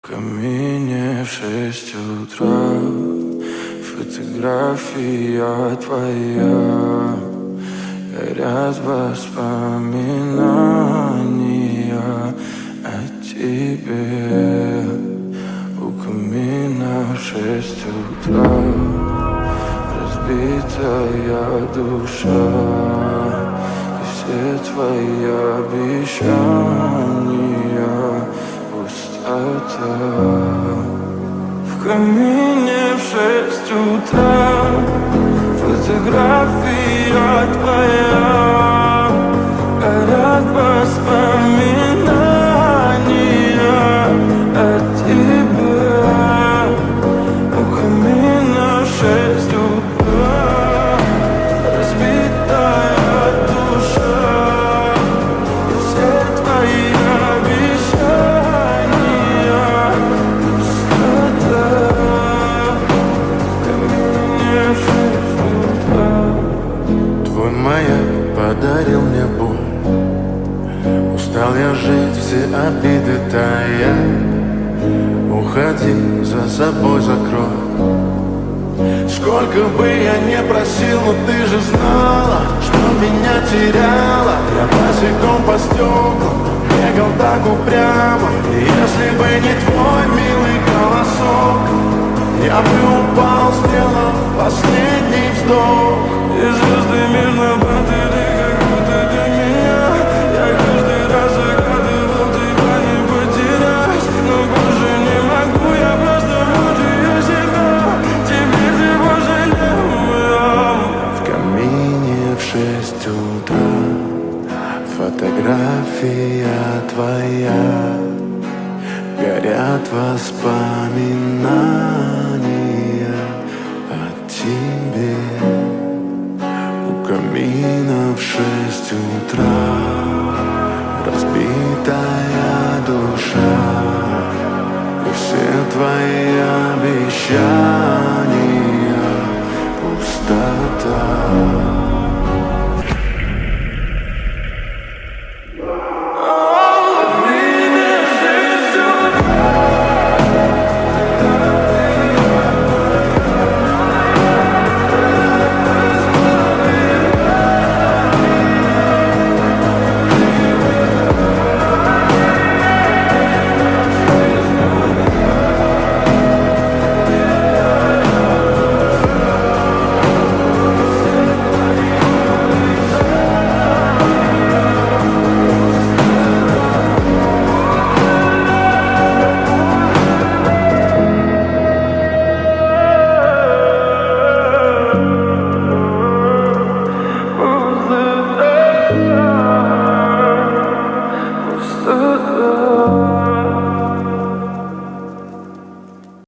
камине в 6 утра фотография твоя, горят воспоминания о тебе. У камина в 6 утра разбитая душа, и все твои обещания пустота. В камине в 6 утра фотография твоя, горят воспоминания о тебе. У камина в 6 утра разбитая душа, и все твои обещания пустота. В камине в 6 утра. Твой маяк подарил мне боль, устал я жить, все обиды тая. Уходи, за собой закрой. Сколько бы я не просил, но ты же знала, что меня теряла. Я босиком по стеклам бегал так упрямо, и если бы не твой милый голосок, я бы упал, сделав последний вздох. И звезды мирно падали, как будто для меня. Я каждый раз загадывал тебя не потерять, но больше не могу, я просто мучаю себя. Теперь ты пожалел. В камине в 6 утра фотография твоя, горят воспоминания о тебе. У камина в 6 утра разбитая душа, и все твои обещания пустота. Пустота.